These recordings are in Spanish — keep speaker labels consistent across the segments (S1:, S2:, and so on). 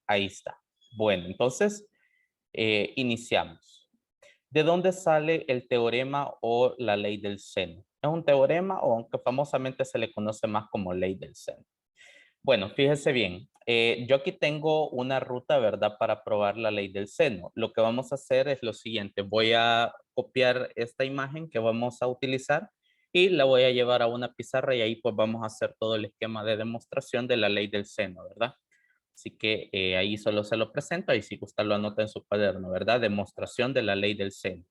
S1: Ahí está. Bueno, entonces iniciamos. ¿De dónde sale el teorema o la ley del seno? Es un teorema o aunque famosamente se le conoce más como ley del seno. Bueno, fíjese bien, yo aquí tengo una ruta, ¿verdad? Para probar la ley del seno. Lo que vamos a hacer es lo siguiente. Voy a copiar esta imagen que vamos a utilizar y la voy a llevar a una pizarra y ahí pues vamos a hacer todo el esquema de demostración de la ley del seno, ¿verdad? Así que ahí solo se lo presento y si gusta lo anota en su cuaderno, ¿verdad? Demostración de la ley del seno.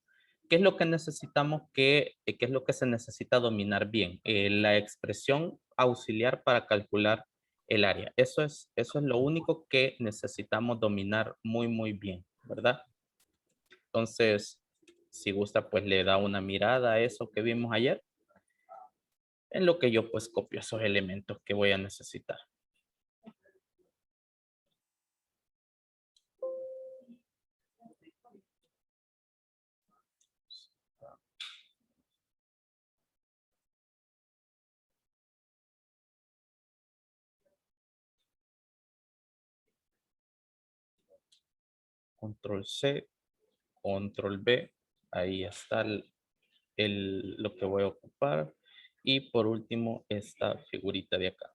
S1: ¿Qué es lo que necesitamos qué es lo que se necesita dominar bien? La expresión auxiliar para calcular el área. Eso es lo único que necesitamos dominar muy, muy bien, ¿verdad? Entonces, si gusta, pues le da una mirada a eso que vimos ayer, en lo que yo pues copio esos elementos que voy a necesitar. Control C, Control B, ahí está lo que voy a ocupar. Y por último, esta figurita de acá.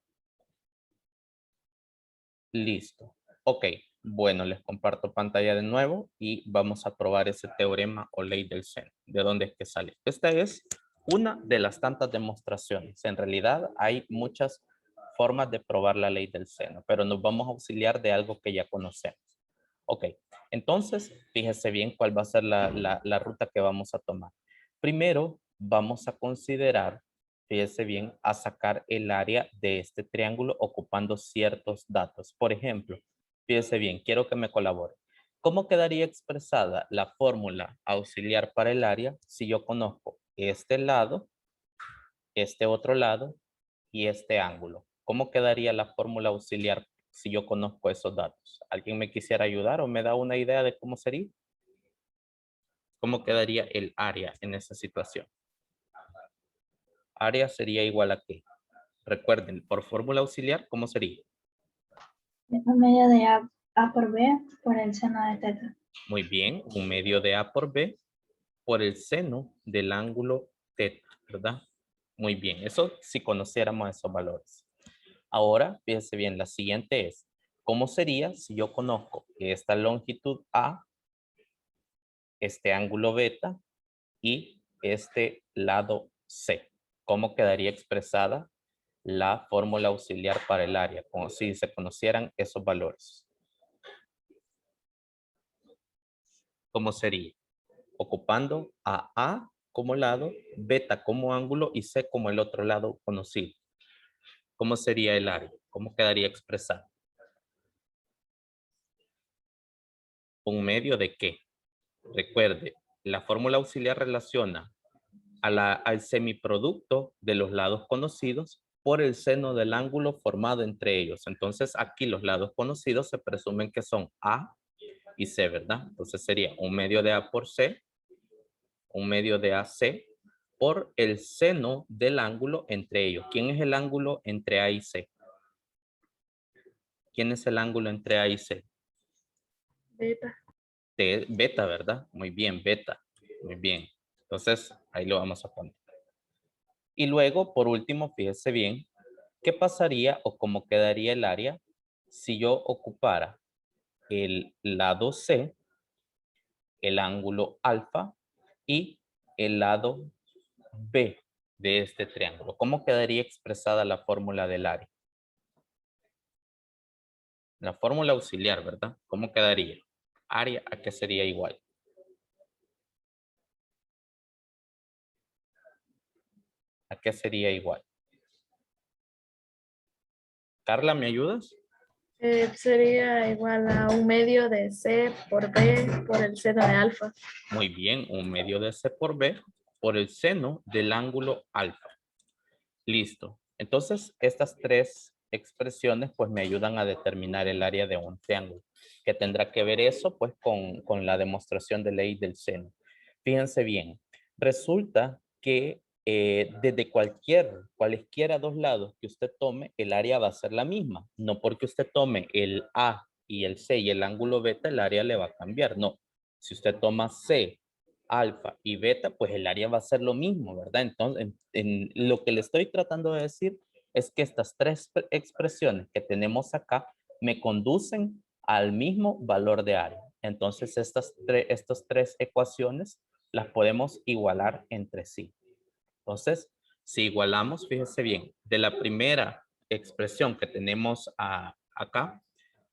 S1: Listo. Ok, bueno, les comparto pantalla de nuevo y vamos a probar ese teorema o ley del seno. ¿De dónde es que sale? Esta es una de las tantas demostraciones. En realidad hay muchas formas de probar la ley del seno, pero nos vamos a auxiliar de algo que ya conocemos. Ok, entonces fíjese bien cuál va a ser la ruta que vamos a tomar. Primero vamos a considerar, fíjese bien, a sacar el área de este triángulo ocupando ciertos datos. Por ejemplo, fíjese bien, quiero que me colabore. ¿Cómo quedaría expresada la fórmula auxiliar para el área si yo conozco este lado, este otro lado y este ángulo? ¿Cómo quedaría la fórmula auxiliar si yo conozco esos datos? ¿Alguien me quisiera ayudar o me da una idea de cómo sería? ¿Cómo quedaría el área en esa situación? Área sería igual a qué. Recuerden, por fórmula auxiliar, ¿cómo sería?
S2: Un medio de A por B por el seno de teta.
S1: Muy bien, un medio de A por B por el seno del ángulo teta, ¿verdad? Muy bien, eso si conociéramos esos valores. Ahora, fíjense bien, la siguiente es, ¿cómo sería si yo conozco esta longitud A, este ángulo beta y este lado C? ¿Cómo quedaría expresada la fórmula auxiliar para el área? Como si se conocieran esos valores. ¿Cómo sería? Ocupando a A como lado, beta como ángulo y C como el otro lado conocido. ¿Cómo sería el área? ¿Cómo quedaría expresado? ¿Un medio de qué? Recuerde, la fórmula auxiliar relaciona al semiproducto de los lados conocidos por el seno del ángulo formado entre ellos. Entonces, aquí los lados conocidos se presumen que son A y C, ¿verdad? Entonces sería un medio de A por C, un medio de AC por el seno del ángulo entre ellos. ¿Quién es el ángulo entre A y C? ¿Quién es el ángulo entre A y C?
S2: Beta.
S1: Beta, ¿verdad? Muy bien, beta. Muy bien. Entonces, ahí lo vamos a poner. Y luego, por último, fíjese bien, ¿qué pasaría o cómo quedaría el área si yo ocupara el lado C, el ángulo alfa y el lado B de este triángulo? ¿Cómo quedaría expresada la fórmula del área? La fórmula auxiliar, ¿verdad? ¿Cómo quedaría? Área, ¿a qué sería igual? ¿A qué sería igual? Carla, ¿me ayudas?
S2: Sería igual a un medio de C por B por el seno de alfa.
S1: Muy bien, un medio de C por B por el seno del ángulo alfa. Listo. Entonces, estas tres expresiones pues me ayudan a determinar el área de un triángulo. Que tendrá que ver eso pues con la demostración de ley del seno. Fíjense bien, resulta que desde cualesquiera dos lados que usted tome, el área va a ser la misma. No porque usted tome el A y el C y el ángulo beta, el área le va a cambiar. No, si usted toma C, alfa y beta, pues el área va a ser lo mismo, ¿verdad? Entonces, lo que le estoy tratando de decir es que estas tres expresiones que tenemos acá me conducen al mismo valor de área. Entonces, estas tres ecuaciones las podemos igualar entre sí. Entonces, si igualamos, fíjese bien, de la primera expresión que tenemos acá,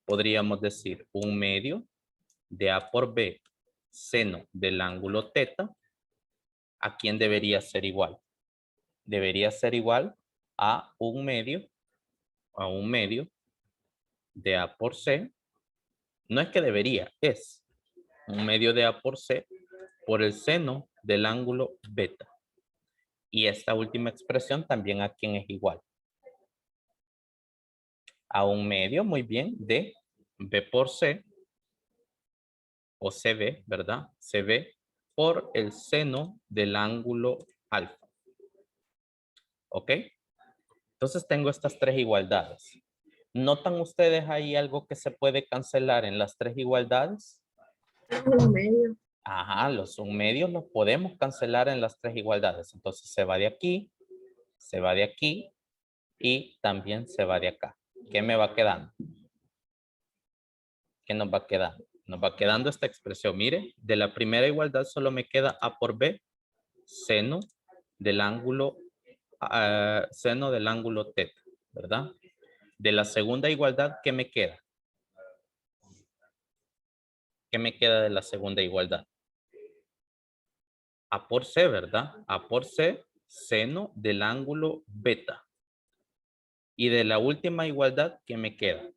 S1: podríamos decir 1/2 de A por B seno del ángulo teta. ¿A quién debería ser igual? Debería ser igual a 1/2 de A por C. No es que debería, es 1/2 de A por C por el seno del ángulo beta. Y esta última expresión también a quién es igual. A 1/2, muy bien, de B por C, o CB, ¿verdad? CB por el seno del ángulo alfa. ¿Ok? Entonces tengo estas tres igualdades. ¿Notan ustedes ahí algo que se puede cancelar en las tres igualdades?
S2: Un medio.
S1: Ajá, los 1/2 los podemos cancelar en las tres igualdades. Entonces se va de aquí, se va de aquí y también se va de acá. ¿Qué me va quedando? ¿Qué nos va quedando? Nos va quedando esta expresión. Mire, de la primera igualdad solo me queda A por B, seno del ángulo, seno del ángulo teta, ¿verdad? De la segunda igualdad, ¿qué me queda? ¿Qué me queda de la segunda igualdad? A por C, ¿verdad? A por C, seno del ángulo beta. Y de la última igualdad, ¿qué me queda?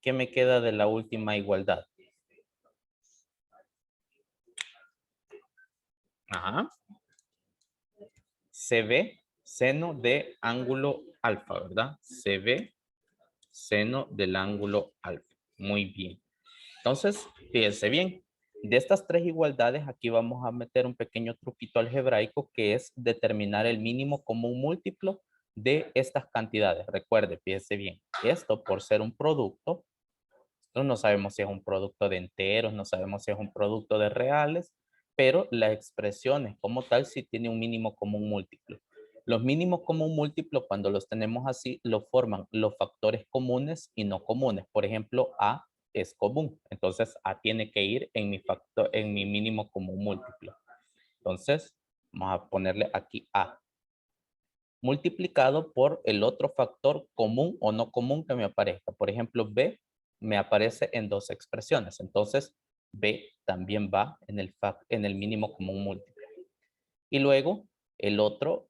S1: ¿Qué me queda de la última igualdad? Ajá. CB, seno de ángulo alfa, ¿verdad? CB, seno del ángulo alfa. Muy bien. Entonces, fíjense bien. De estas tres igualdades, aquí vamos a meter un pequeño truquito algebraico que es determinar el mínimo común múltiplo de estas cantidades. Recuerde, fíjese bien. Esto por ser un producto, no sabemos si es un producto de enteros, no sabemos si es un producto de reales, pero las expresiones como tal sí tienen un mínimo común múltiplo. Los mínimos común múltiplos, cuando los tenemos así, lo forman los factores comunes y no comunes. Por ejemplo, A es común, entonces A tiene que ir en mi factor, en mi mínimo común múltiplo. Entonces, vamos a ponerle aquí A multiplicado por el otro factor común o no común que me aparezca. Por ejemplo, B me aparece en dos expresiones. Entonces, B también va en el mínimo común múltiplo. Y luego,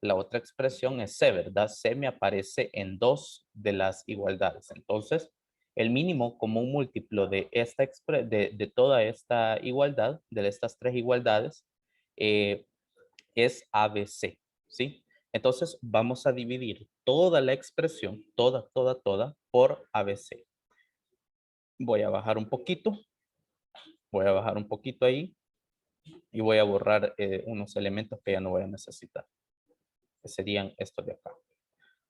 S1: la otra expresión es C, ¿verdad? C me aparece en dos de las igualdades. Entonces, el mínimo común múltiplo de toda esta igualdad, de estas tres igualdades, es ABC, ¿sí? Entonces vamos a dividir toda la expresión, toda, por ABC. Voy a bajar un poquito, ahí y voy a borrar unos elementos que ya no voy a necesitar, que serían estos de acá.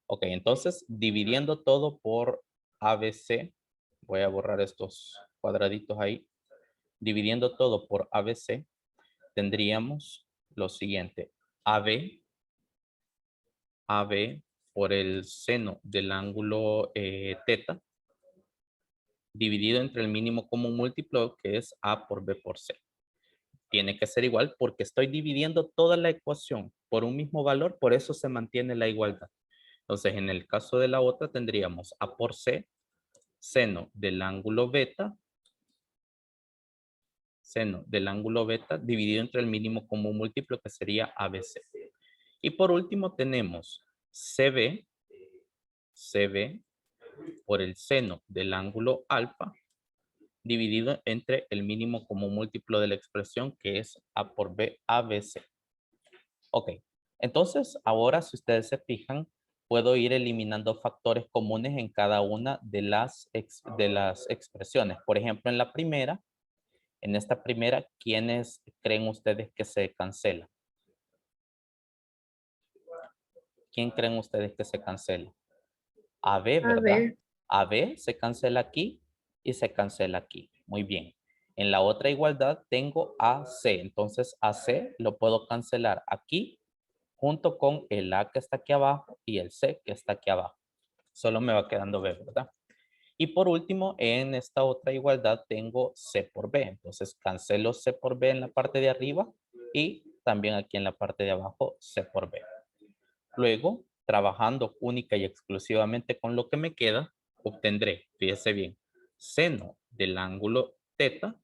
S1: Ok, entonces dividiendo todo por ABC, voy a borrar estos cuadraditos ahí. Dividiendo todo por ABC, tendríamos lo siguiente. AB por el seno del ángulo teta, dividido entre el mínimo común múltiplo, que es A por B por C. Tiene que ser igual porque estoy dividiendo toda la ecuación por un mismo valor, por eso se mantiene la igualdad. Entonces, en el caso de la otra, tendríamos A por C, seno del ángulo beta, dividido entre el mínimo común múltiplo, que sería ABC. Y por último, tenemos CB por el seno del ángulo alfa, dividido entre el mínimo común múltiplo de la expresión, que es A por B, ABC. Ok, entonces ahora si ustedes se fijan, puedo ir eliminando factores comunes en cada una de las expresiones. Por ejemplo, en esta primera, ¿quiénes creen ustedes que se cancela? ¿Quién creen ustedes que se cancela? AB,
S2: A
S1: ¿verdad?
S2: ver.
S1: AB se cancela aquí y se cancela aquí. Muy bien. En la otra igualdad tengo AC. Entonces AC lo puedo cancelar aquí junto con el A que está aquí abajo y el C que está aquí abajo. Solo me va quedando B, ¿verdad? Y por último, en esta otra igualdad tengo C por B. Entonces cancelo C por B en la parte de arriba y también aquí en la parte de abajo C por B. Luego, trabajando única y exclusivamente con lo que me queda, obtendré, fíjese bien, seno del ángulo teta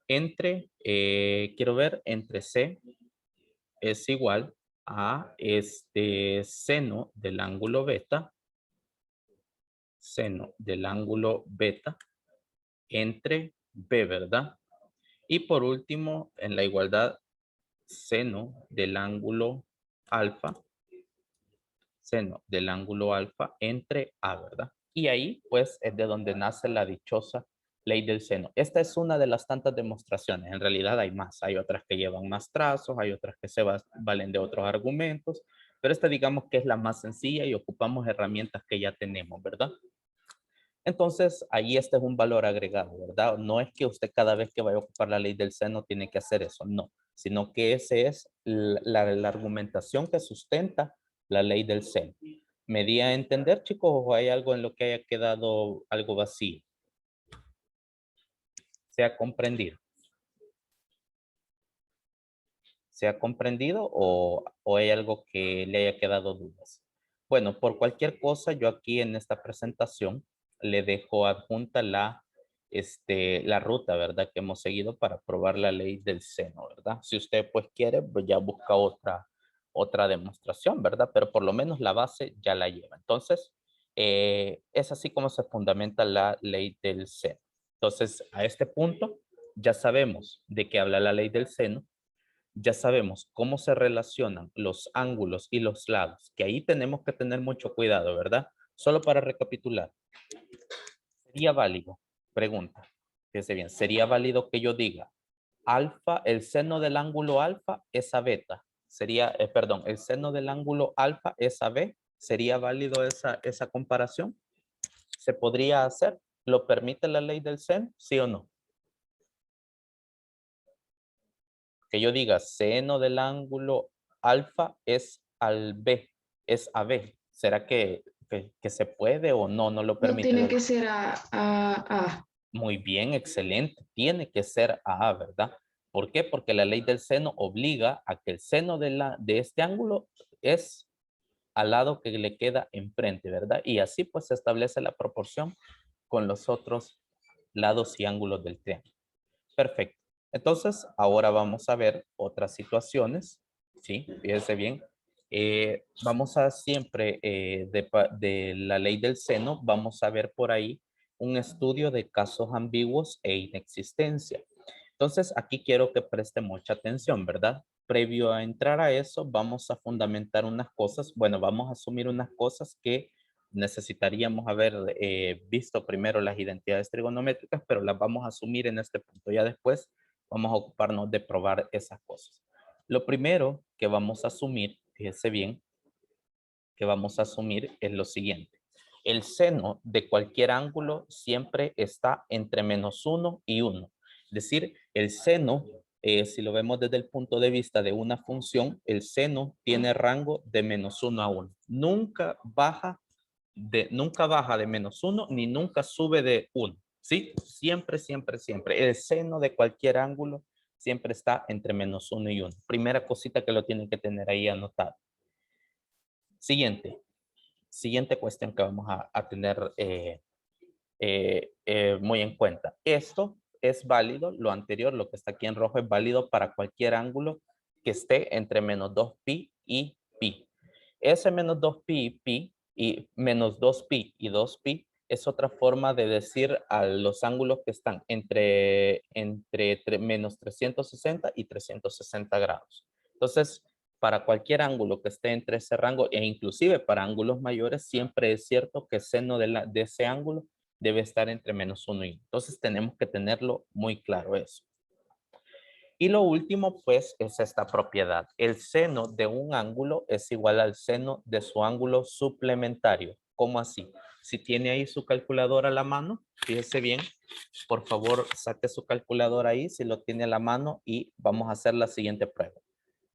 S1: entre, quiero ver, entre C es igual a este seno del ángulo beta entre B, ¿verdad? Y por último, en la igualdad, seno del ángulo alfa, entre A, ¿verdad? Y ahí, pues, es de donde nace la dichosa ley del seno. Esta es una de las tantas demostraciones. En realidad hay más. Hay otras que llevan más trazos, hay otras que se valen de otros argumentos, pero esta digamos que es la más sencilla y ocupamos herramientas que ya tenemos, ¿verdad? Entonces, ahí este es un valor agregado, ¿verdad? No es que usted cada vez que vaya a ocupar la ley del seno tiene que hacer eso, no, sino que ese es la argumentación que sustenta la ley del seno. ¿Me di a entender, chicos, o hay algo en lo que haya quedado algo vacío? ¿Se ha comprendido? ¿Se ha comprendido o hay algo que le haya quedado dudas? Bueno, por cualquier cosa, yo aquí en esta presentación le dejo adjunta la ruta, ¿verdad? Que hemos seguido para probar la ley del seno, ¿verdad? Si usted pues quiere, pues ya busca otra demostración, ¿verdad? Pero por lo menos la base ya la lleva. Entonces, es así como se fundamenta la ley del seno. Entonces, a este punto ya sabemos de qué habla la ley del seno, ya sabemos cómo se relacionan los ángulos y los lados, que ahí tenemos que tener mucho cuidado, ¿verdad? Solo para recapitular, ¿sería válido? Pregunta, fíjese bien, ¿sería válido que yo diga alfa, el seno del ángulo alfa es a beta? Sería, perdón, el seno del ángulo alfa es a b. ¿Sería válido esa comparación? ¿Se podría hacer? ¿Lo permite la ley del seno? ¿Sí o no? Que yo diga seno del ángulo alfa es al B, es a B. ¿Será que se puede o no? No lo
S3: No
S1: permite
S3: tiene
S1: la ley.
S3: que ser a.
S1: Muy bien, excelente. Tiene que ser A, ¿verdad? ¿Por qué? Porque la ley del seno obliga a que el seno de este ángulo es al lado que le queda enfrente, ¿verdad? Y así pues se establece la proporción con los otros lados y ángulos del triángulo. Perfecto. Entonces, ahora vamos a ver otras situaciones, ¿sí? Fíjense bien. Vamos a siempre, de la ley del seno, vamos a ver por ahí un estudio de casos ambiguos e inexistencia. Entonces, aquí quiero que preste mucha atención, ¿verdad? Previo a entrar a eso, vamos a fundamentar unas cosas. Bueno, vamos a asumir unas cosas que necesitaríamos haber visto primero las identidades trigonométricas, pero las vamos a asumir en este punto. Ya después vamos a ocuparnos de probar esas cosas. Lo primero que vamos a asumir, fíjese bien, que vamos a asumir es lo siguiente. El seno de cualquier ángulo siempre está entre -1 y 1. Es decir, el seno, si lo vemos desde el punto de vista de una función, el seno tiene rango de -1 a 1. Nunca baja de -1 ni nunca sube de 1. ¿Sí? Siempre, siempre, siempre. El seno de cualquier ángulo siempre está entre -1 y 1. Primera cosita que lo tienen que tener ahí anotado. Siguiente cuestión que vamos a tener muy en cuenta. Esto es válido, lo anterior, lo que está aquí en rojo, es válido para cualquier ángulo que esté entre -2pi y pi. Ese -2pi y -2pi y 2pi es otra forma de decir a los ángulos que están entre -360 y 360 grados. Entonces, para cualquier ángulo que esté entre ese rango e inclusive para ángulos mayores, siempre es cierto que el seno de ese ángulo debe estar entre -1 y 1. Entonces tenemos que tenerlo muy claro eso. Y lo último, pues, es esta propiedad. El seno de un ángulo es igual al seno de su ángulo suplementario. ¿Cómo así? Si tiene ahí su calculadora a la mano, fíjese bien, por favor saque su calculadora ahí si lo tiene a la mano y vamos a hacer la siguiente prueba.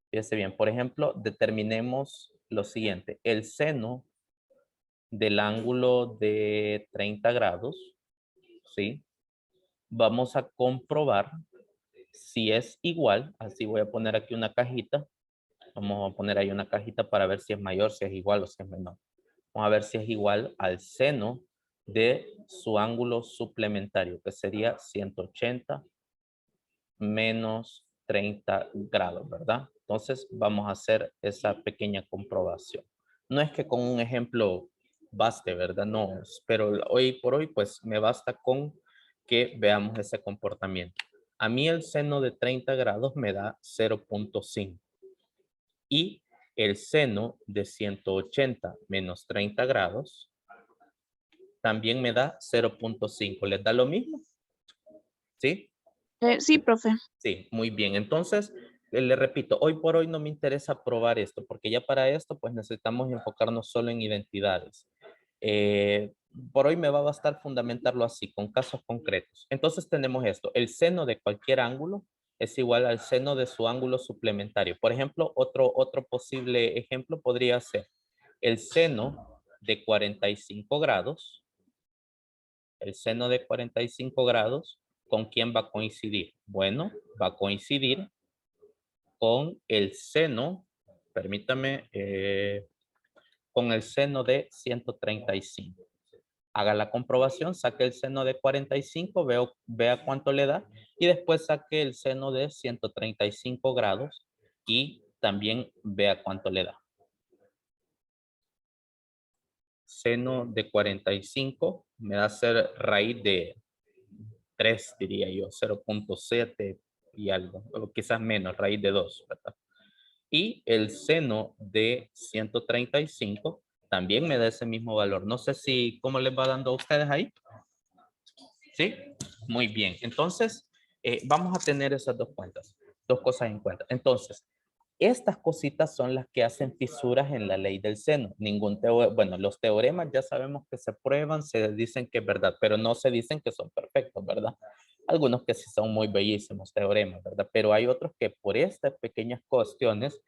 S1: Fíjese bien, por ejemplo, determinemos lo siguiente. El seno del ángulo de 30 grados, ¿sí? Vamos a comprobar si es igual, así voy a poner aquí una cajita. Vamos a poner ahí una cajita para ver si es mayor, si es igual o si es menor. Vamos a ver si es igual al seno de su ángulo suplementario, que sería 180 menos 30 grados, ¿verdad? Entonces vamos a hacer esa pequeña comprobación. No es que con un ejemplo baste, ¿verdad? No, pero hoy por hoy pues me basta con que veamos ese comportamiento. A mí el seno de 30 grados me da 0.5 y el seno de 180 menos 30 grados también me da 0.5. ¿Les da lo mismo? ¿Sí?
S4: Sí, profe.
S1: Sí, muy bien. Entonces, le repito, hoy por hoy no me interesa probar esto, porque ya para esto, pues necesitamos enfocarnos solo en identidades. Por hoy me va a bastar fundamentarlo así, con casos concretos. Entonces tenemos esto, el seno de cualquier ángulo es igual al seno de su ángulo suplementario. Por ejemplo, otro posible ejemplo podría ser el seno de 45 grados, el seno de 45 grados, ¿con quién va a coincidir? Bueno, va a coincidir con el seno, permítame, con el seno de 135. Haga la comprobación, saque el seno de 45, vea cuánto le da y después saque el seno de 135 grados y también vea cuánto le da. Seno de 45 me da a ser raíz de 3, diría yo, 0.7 y algo, o quizás menos, raíz de 2, ¿verdad? Y el seno de 135 también me da ese mismo valor. No sé si, ¿cómo les va dando a ustedes ahí? ¿Sí? Muy bien. Entonces, vamos a tener esas dos cosas en cuenta. Entonces, estas cositas son las que hacen fisuras en la ley del seno. Bueno, los teoremas ya sabemos que se prueban, se dicen que es verdad, pero no se dicen que son perfectos, ¿verdad? Algunos que sí son muy bellísimos teoremas, ¿verdad? Pero hay otros que por estas pequeñas cuestiones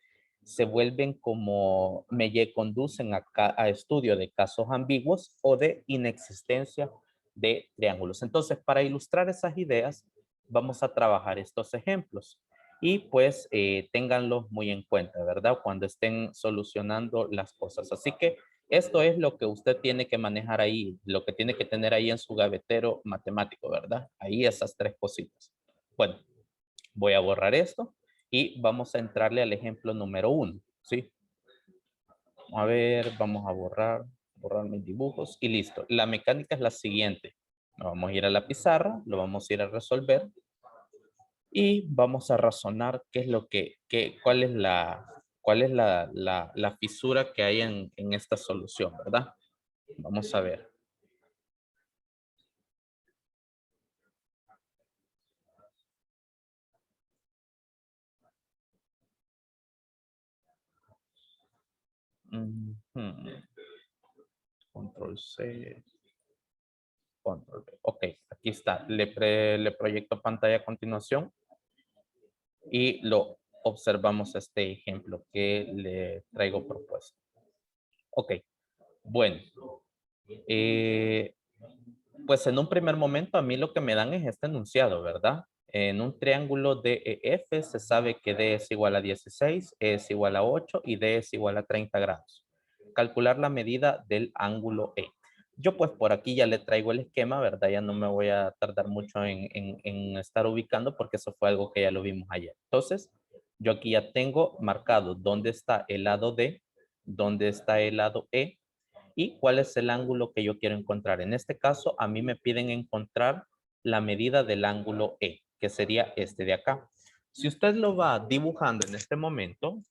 S1: se vuelven como, conducen a estudio de casos ambiguos o de inexistencia de triángulos. Entonces, para ilustrar esas ideas, vamos a trabajar estos ejemplos y pues ténganlos muy en cuenta, ¿verdad? Cuando estén solucionando las cosas. Así que esto es lo que usted tiene que manejar ahí, lo que tiene que tener ahí en su gavetero matemático, ¿verdad? Ahí esas tres cositas. Bueno, voy a borrar esto y vamos a entrarle al ejemplo número 1, ¿sí? A ver, vamos a borrar mis dibujos y listo. La mecánica es la siguiente. Vamos a ir a la pizarra, lo vamos a ir a resolver y vamos a razonar qué es lo cuál es la fisura que hay en esta solución, ¿verdad? Vamos a ver. Control C. Control V. Ok, aquí está. Le proyecto pantalla a continuación y lo observamos este ejemplo que le traigo propuesto. Ok, bueno. Pues en un primer momento a mí lo que me dan es este enunciado, ¿verdad? En un triángulo DEF se sabe que D es igual a 16, E es igual a 8 y D es igual a 30 grados. Calcular la medida del ángulo E. Yo pues por aquí ya le traigo el esquema, ¿verdad? Ya no me voy a tardar mucho en estar ubicando porque eso fue algo que ya lo vimos ayer. Entonces, yo aquí ya tengo marcado dónde está el lado D, dónde está el lado E y cuál es el ángulo que yo quiero encontrar. En este caso, a mí me piden encontrar la medida del ángulo E, que sería este de acá. Si usted lo va dibujando en este momento,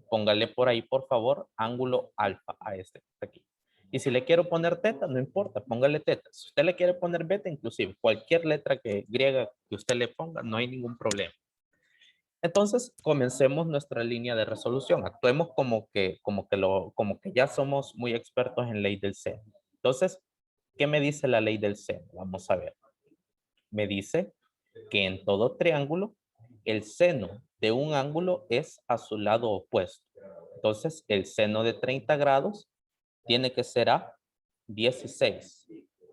S1: póngale por ahí, por favor, ángulo alfa a este de aquí. Y si le quiero poner teta, no importa, póngale teta. Si usted le quiere poner beta, inclusive, cualquier letra griega que usted le ponga, no hay ningún problema. Entonces, comencemos nuestra línea de resolución. Actuemos como que ya somos muy expertos en ley del seno. Entonces, ¿qué me dice la ley del seno? Vamos a ver. Me dice que en todo triángulo, el seno de un ángulo es a su lado opuesto. Entonces, el seno de 30 grados tiene que ser a 16,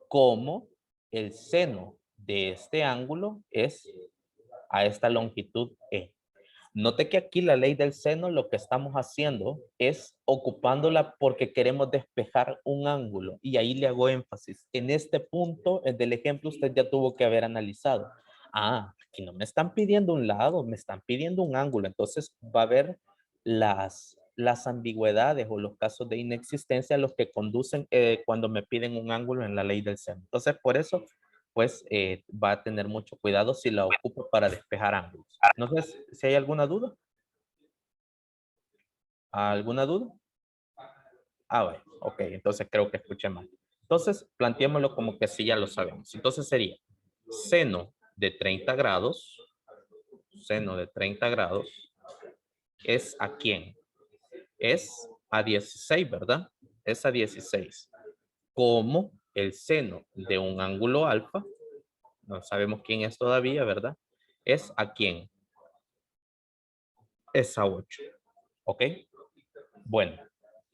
S1: como el seno de este ángulo es a esta longitud E. Note que aquí la ley del seno lo que estamos haciendo es ocupándola porque queremos despejar un ángulo y ahí le hago énfasis. En este punto del ejemplo usted ya tuvo que haber analizado. Ah, aquí no me están pidiendo un lado, me están pidiendo un ángulo. Entonces va a haber las ambigüedades o los casos de inexistencia a los que conducen cuando me piden un ángulo en la ley del seno. Entonces por eso pues va a tener mucho cuidado si la ocupa para despejar ángulos. No sé si hay alguna duda. ¿Alguna duda? Ah, bueno, ok, entonces creo que escuché mal. Entonces, planteémoslo como que sí ya lo sabemos. Entonces sería seno de 30 grados, seno de 30 grados, ¿es a quién? Es a 16, ¿verdad? Es a 16. Como el seno de un ángulo alfa, no sabemos quién es todavía, ¿verdad? ¿Es a quién? Es a 8. ¿Ok? Bueno,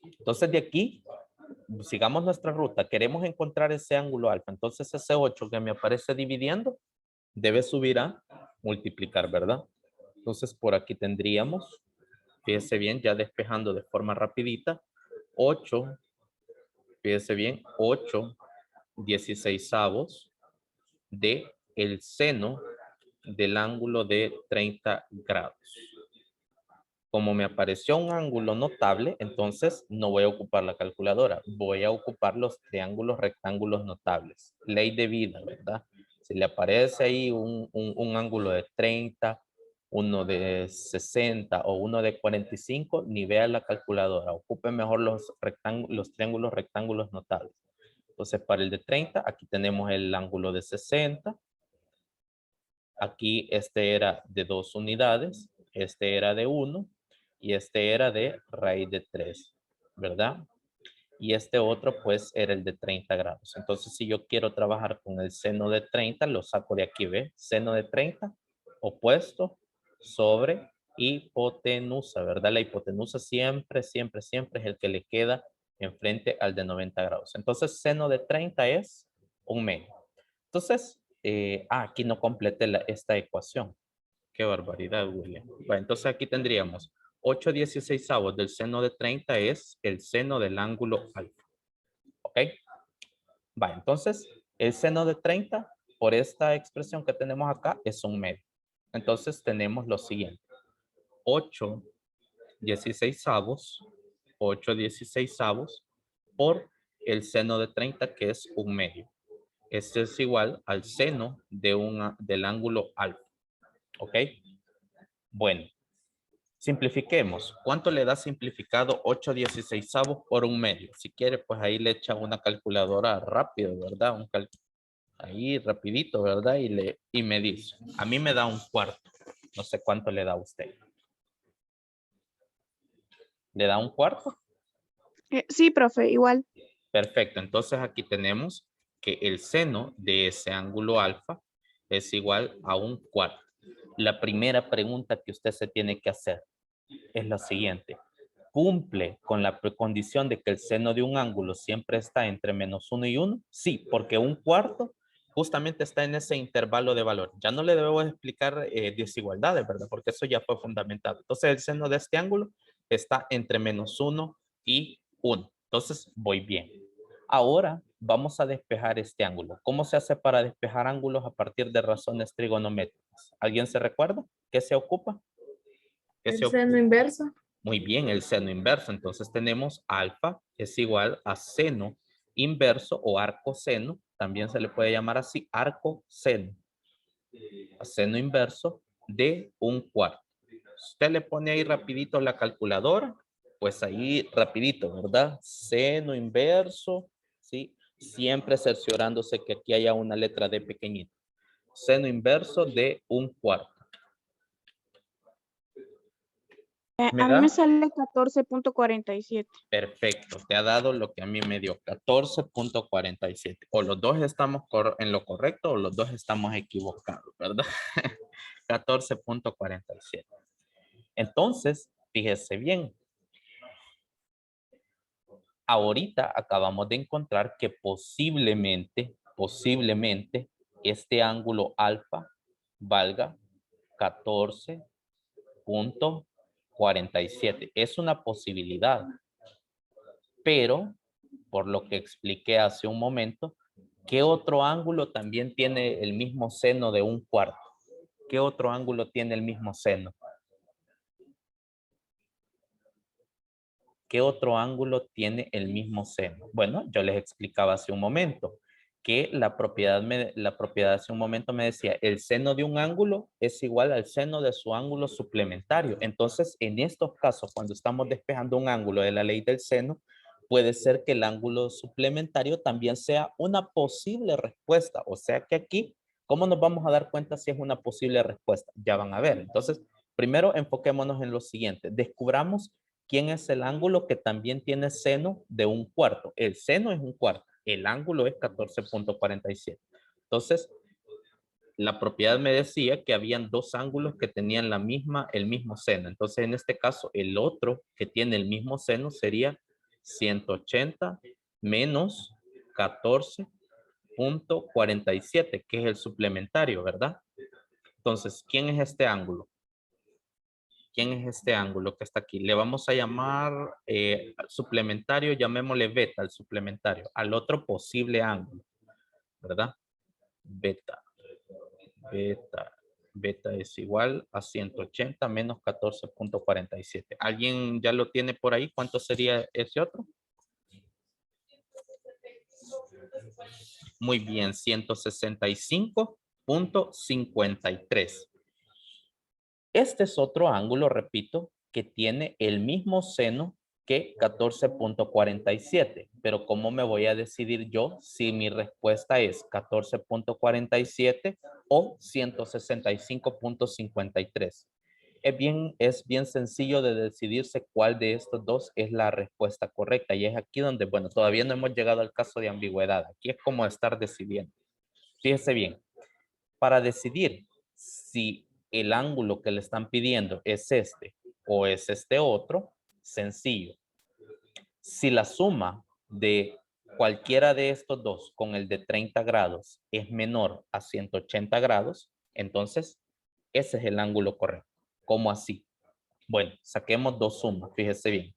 S1: entonces de aquí, sigamos nuestra ruta. Queremos encontrar ese ángulo alfa. Entonces ese 8 que me aparece dividiendo debe subir a multiplicar, ¿verdad? Entonces por aquí tendríamos, fíjese bien, ya despejando de forma rapidita, 8, fíjese bien, 8 16avos de el seno del ángulo de 30 grados. Como me apareció un ángulo notable, entonces no voy a ocupar la calculadora. Voy a ocupar los triángulos rectángulos notables. Ley de vida, ¿verdad? Si le aparece ahí un ángulo de 30, uno de 60 o uno de 45, ni vea la calculadora. Ocupe mejor los triángulos rectángulos notables. Entonces, para el de 30, aquí tenemos el ángulo de 60. Aquí este era de 2 unidades, este era de 1 y este era de raíz de 3, ¿verdad? Y este otro pues era el de 30 grados. Entonces si yo quiero trabajar con el seno de 30, lo saco de aquí, ¿ve? Seno de 30 opuesto sobre hipotenusa, ¿verdad? La hipotenusa siempre, siempre, siempre es el que le queda enfrente al de 90 grados. Entonces seno de 30 es 1/2. Entonces, aquí no completé esta ecuación. Qué barbaridad, William. Bueno, entonces aquí tendríamos 8/16 del seno de 30 es el seno del ángulo alfa. ¿Ok? Va, entonces el seno de 30 por esta expresión que tenemos acá es 1/2. Entonces tenemos lo siguiente. 8/16, 8/16 por el seno de 30 que es 1/2. Este es igual al seno del ángulo alfa. ¿Ok? Bueno, simplifiquemos. ¿Cuánto le da simplificado 8/16 por 1/2? Si quiere, pues ahí le echa una calculadora rápido, ¿verdad? Ahí rapidito, ¿verdad? Y me dice. A mí me da 1/4. No sé cuánto le da a usted. ¿Le da 1/4?
S4: Sí, profe, igual.
S1: Perfecto. Entonces aquí tenemos que el seno de ese ángulo alfa es igual a 1/4. La primera pregunta que usted se tiene que hacer es la siguiente. ¿Cumple con la precondición de que el seno de un ángulo siempre está entre -1 y 1? Sí, porque 1/4 justamente está en ese intervalo de valor. Ya no le debo explicar desigualdades, ¿verdad? Porque eso ya fue fundamentado. Entonces el seno de este ángulo está entre -1 y 1. Entonces voy bien. Ahora vamos a despejar este ángulo. ¿Cómo se hace para despejar ángulos a partir de razones trigonométricas? ¿Alguien se recuerda? ¿Qué se ocupa?
S2: El seno inverso.
S1: Muy bien, el seno inverso. Entonces tenemos alfa es igual a seno inverso o arcoseno. También se le puede llamar así, arcoseno. A seno inverso de 1/4. Usted le pone ahí rapidito la calculadora, pues ahí rapidito, ¿verdad? Seno inverso, ¿sí? Siempre cerciorándose que aquí haya una letra D pequeñita. Seno inverso de 1/4. ¿Me
S4: A mí
S1: da?
S4: me sale 14.47.
S1: Perfecto, te ha dado lo que a mí me dio, 14.47. O los dos estamos en lo correcto o los dos estamos equivocados, ¿verdad? 14.47. Entonces, fíjese bien. Ahorita acabamos de encontrar que posiblemente, este ángulo alfa valga 14.47. Es una posibilidad, pero por lo que expliqué hace un momento, ¿qué otro ángulo también tiene el mismo seno de un cuarto? ¿Qué otro ángulo tiene el mismo seno? ¿Qué otro ángulo tiene el mismo seno? Bueno, yo les explicaba hace un momento que la propiedad hace un momento me decía, el seno de un ángulo es igual al seno de su ángulo suplementario. Entonces, en estos casos, cuando estamos despejando un ángulo de la ley del seno, puede ser que el ángulo suplementario también sea una posible respuesta. O sea que aquí, ¿cómo nos vamos a dar cuenta si es una posible respuesta? Ya van a ver. Entonces, primero enfoquémonos en lo siguiente. Descubramos quién es el ángulo que también tiene seno de un cuarto. El seno es un cuarto. El ángulo es 14.47. Entonces, la propiedad me decía que habían dos ángulos que tenían el mismo seno. Entonces, en este caso, el otro que tiene el mismo seno sería 180 menos 14.47, que es el suplementario, ¿verdad? Entonces, ¿quién es este ángulo? ¿Quién es este ángulo que está aquí? Le vamos a llamar suplementario, llamémosle beta al suplementario, al otro posible ángulo, ¿verdad? Beta. Beta es igual a 180 menos 14.47. ¿Alguien ya lo tiene por ahí? ¿Cuánto sería ese otro? Muy bien, 165.53. Este es otro ángulo, repito, que tiene el mismo seno que 14.47. Pero ¿cómo me voy a decidir yo si mi respuesta es 14.47 o 165.53? Es bien sencillo de decidirse cuál de estos dos es la respuesta correcta. Y es aquí donde, bueno, todavía no hemos llegado al caso de ambigüedad. Aquí es como estar decidiendo. Fíjese bien, para decidir si el ángulo que le están pidiendo es este o es este otro, sencillo. Si la suma de cualquiera de estos dos con el de 30 grados es menor a 180 grados, entonces ese es el ángulo correcto. ¿Cómo así? Bueno, saquemos dos sumas, fíjese bien.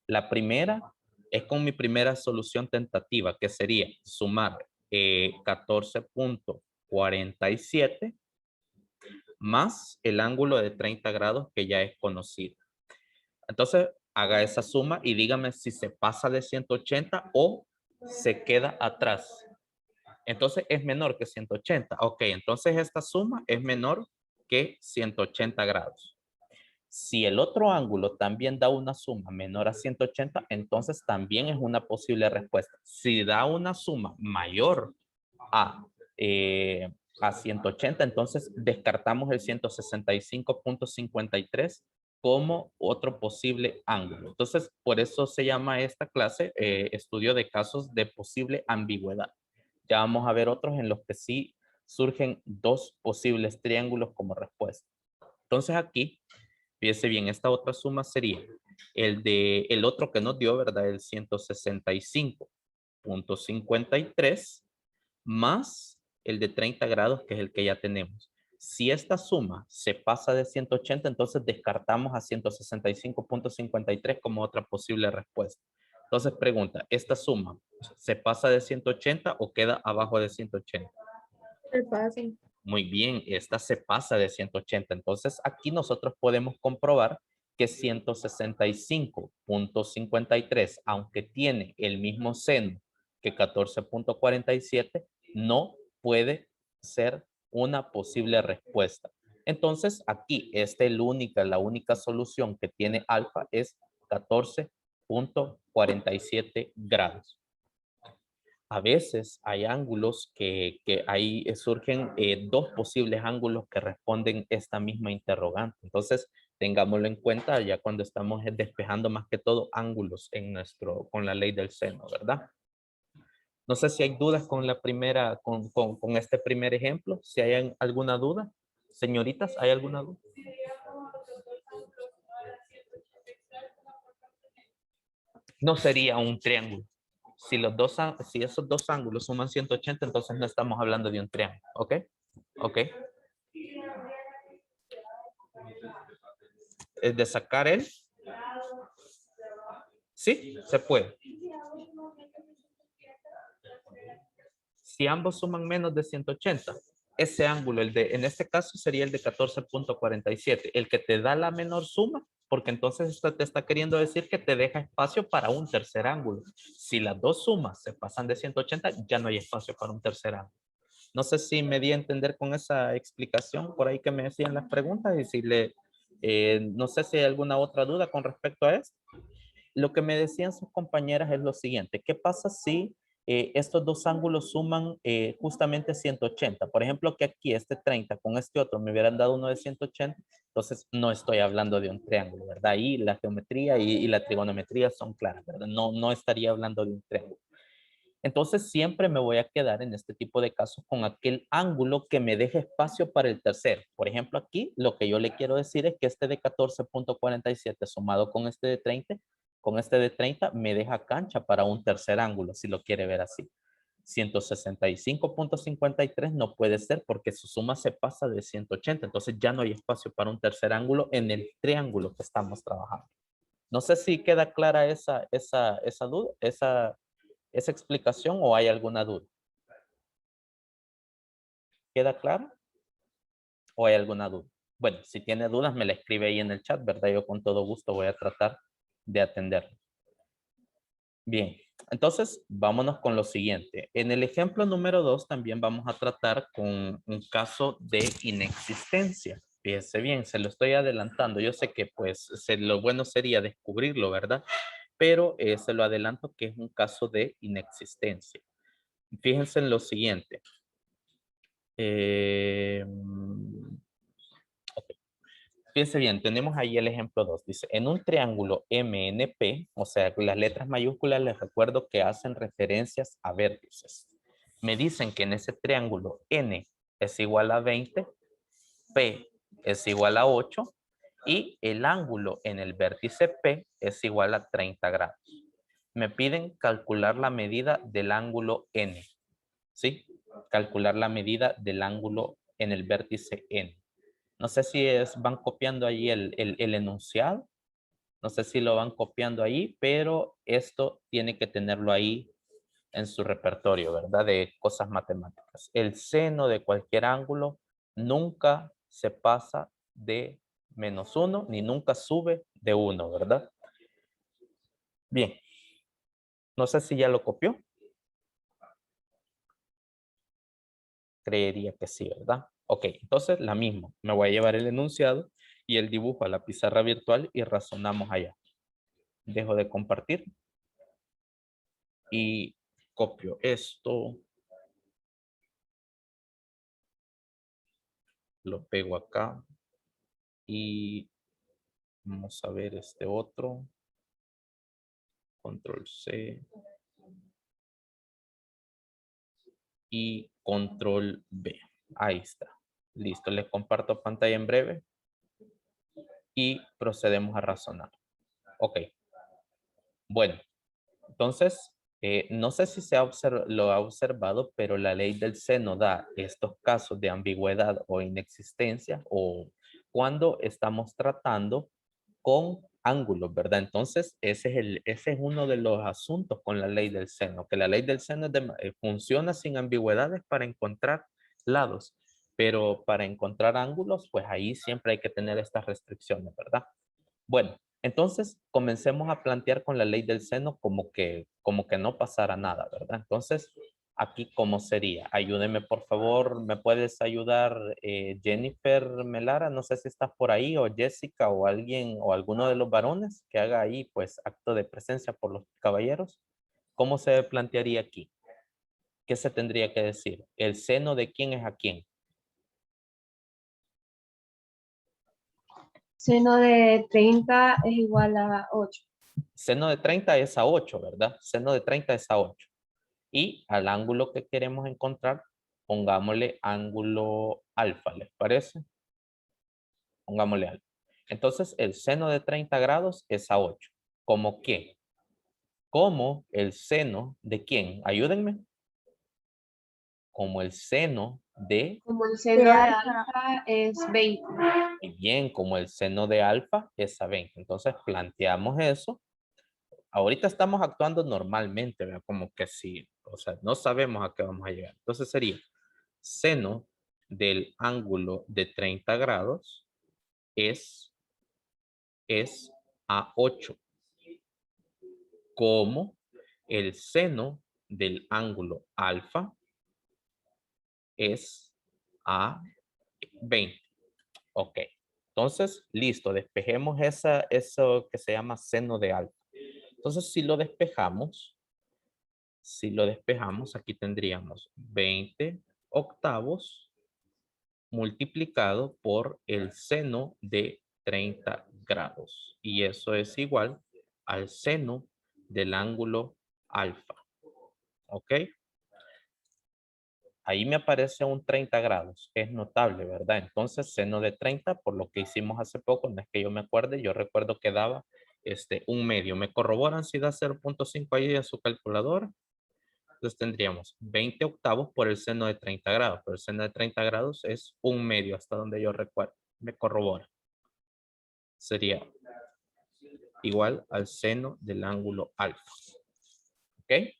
S1: La primera es con mi primera solución tentativa, que sería sumar 14.47 más el ángulo de 30 grados que ya es conocido. Entonces, haga esa suma y dígame si se pasa de 180 o se queda atrás. Entonces, es menor que 180. Ok, entonces esta suma es menor que 180 grados. Si el otro ángulo también da una suma menor a 180, entonces también es una posible respuesta. Si da una suma mayor a 180, entonces descartamos el 165.53 como otro posible ángulo. Entonces, por eso se llama esta clase estudio de casos de posible ambigüedad. Ya vamos a ver otros en los que sí surgen dos posibles triángulos como respuesta. Entonces aquí, fíjese bien, esta otra suma sería el otro que nos dio, ¿verdad? El 165.53 más el de 30 grados, que es el que ya tenemos. Si esta suma se pasa de 180, entonces descartamos a 165.53 como otra posible respuesta. Entonces pregunta, ¿esta suma se pasa de 180 o queda abajo de 180?
S2: Se pasa.
S1: Muy bien, esta se pasa de 180. Entonces aquí nosotros podemos comprobar que 165.53, aunque tiene el mismo seno que 14.47, no puede ser una posible respuesta. Entonces aquí la única solución que tiene alfa es 14.47 grados. A veces hay ángulos que ahí surgen dos posibles ángulos que responden esta misma interrogante. Entonces, tengámoslo en cuenta ya cuando estamos despejando más que todo ángulos en con la ley del seno, ¿verdad? No sé si hay dudas con la primera, con este primer ejemplo. Si hay alguna duda. Señoritas, ¿hay alguna duda? No sería un triángulo. Si esos dos ángulos suman 180, entonces no estamos hablando de un triángulo. ¿Ok? ¿Ok? Es de sacar el... Sí, se puede. Si ambos suman menos de 180, ese ángulo, en este caso sería el de 14.47, el que te da la menor suma, porque entonces esto te está queriendo decir que te deja espacio para un tercer ángulo. Si las dos sumas se pasan de 180, ya no hay espacio para un tercer ángulo. No sé si me di a entender con esa explicación por ahí que me decían las preguntas y si no sé si hay alguna otra duda con respecto a esto. Lo que me decían sus compañeras es lo siguiente. ¿Qué pasa si estos dos ángulos suman justamente 180? Por ejemplo, que aquí este 30 con este otro me hubieran dado uno de 180. Entonces no estoy hablando de un triángulo, ¿verdad? Ahí la geometría y la trigonometría son claras, ¿verdad? No estaría hablando de un triángulo. Entonces siempre me voy a quedar en este tipo de casos con aquel ángulo que me deje espacio para el tercero. Por ejemplo, aquí lo que yo le quiero decir es que este de 14.47 sumado con este de 30 me deja cancha para un tercer ángulo, si lo quiere ver así. 165.53 no puede ser porque su suma se pasa de 180, entonces ya no hay espacio para un tercer ángulo en el triángulo que estamos trabajando. No sé si queda clara esa duda, esa explicación o hay alguna duda. ¿Queda claro? ¿O hay alguna duda? Bueno, si tiene dudas me la escribe ahí en el chat, ¿verdad? Yo con todo gusto voy a tratar de atenderlo. Bien, entonces vámonos con lo siguiente. En el ejemplo número 2 también vamos a tratar con un caso de inexistencia. Fíjense bien, se lo estoy adelantando. Yo sé que pues lo bueno sería descubrirlo, ¿verdad? Pero se lo adelanto que es un caso de inexistencia. Fíjense en lo siguiente. Ok. Fíjense bien, tenemos ahí el ejemplo 2. Dice, en un triángulo MNP, o sea, las letras mayúsculas les recuerdo que hacen referencias a vértices. Me dicen que en ese triángulo N es igual a 20, P es igual a 8 y el ángulo en el vértice P es igual a 30 grados. Me piden calcular la medida del ángulo N. ¿Sí? Calcular la medida del ángulo en el vértice N. No sé si van copiando ahí el enunciado. No sé si lo van copiando ahí, pero esto tiene que tenerlo ahí en su repertorio, ¿verdad? De cosas matemáticas. El seno de cualquier ángulo nunca se pasa de -1, ni nunca sube de 1, ¿verdad? Bien. No sé si ya lo copió. Creería que sí, ¿verdad? Ok, entonces la misma. Me voy a llevar el enunciado y el dibujo a la pizarra virtual y razonamos allá. Dejo de compartir y copio esto. Lo pego acá y vamos a ver este otro. Control C y Control V. Ahí está. Listo, les comparto pantalla en breve y procedemos a razonar. Ok. Bueno, entonces, no sé si lo ha observado, pero la ley del seno da estos casos de ambigüedad o inexistencia o cuando estamos tratando con ángulos, ¿verdad? Entonces, ese es uno de los asuntos con la ley del seno, que la ley del seno funciona sin ambigüedades para encontrar lados, pero para encontrar ángulos, pues ahí siempre hay que tener estas restricciones, ¿verdad? Bueno, entonces comencemos a plantear con la ley del seno como que no pasara nada, ¿verdad? Entonces, aquí cómo sería. Ayúdeme, por favor, ¿me puedes ayudar, Jennifer Melara? No sé si estás por ahí, o Jessica, o alguien, o alguno de los varones que haga ahí, pues, acto de presencia por los caballeros. ¿Cómo se plantearía aquí? ¿Qué se tendría que decir? ¿El seno de quién es a quién?
S3: Seno de 30 es igual a 8.
S1: Seno de 30 es a 8, ¿verdad? Seno de 30 es a 8. Y al ángulo que queremos encontrar, pongámosle ángulo alfa, ¿les parece? Pongámosle alfa. Entonces, el seno de 30 grados es a 8. ¿Cómo qué? Como el seno de ¿quién? Ayúdenme. Como el seno de...
S3: Como el seno de alfa es 20.
S1: Y bien, como el seno de alfa es a 20. Entonces, planteamos eso. Ahorita estamos actuando normalmente, ¿verdad? Como que sí, o sea, no sabemos a qué vamos a llegar. Entonces sería seno del ángulo de 30 grados es a 8, como el seno del ángulo alfa es a 20. Ok, entonces, listo, despejemos eso que se llama seno de alfa. Entonces, si lo despejamos, aquí tendríamos 20 octavos multiplicado por el seno de 30 grados. Y eso es igual al seno del ángulo alfa. ¿Ok? Ahí me aparece un 30 grados. Es notable, ¿verdad? Entonces, seno de 30, por lo que hicimos hace poco, no es que yo me acuerde, yo recuerdo que daba un medio. ¿Me corroboran si da 0.5 ahí en su calculadora? Entonces tendríamos 20 octavos por el seno de 30 grados. Pero el seno de 30 grados es un medio, hasta donde yo recuerdo. Me corrobora. Sería igual al seno del ángulo alfa. ¿Ok?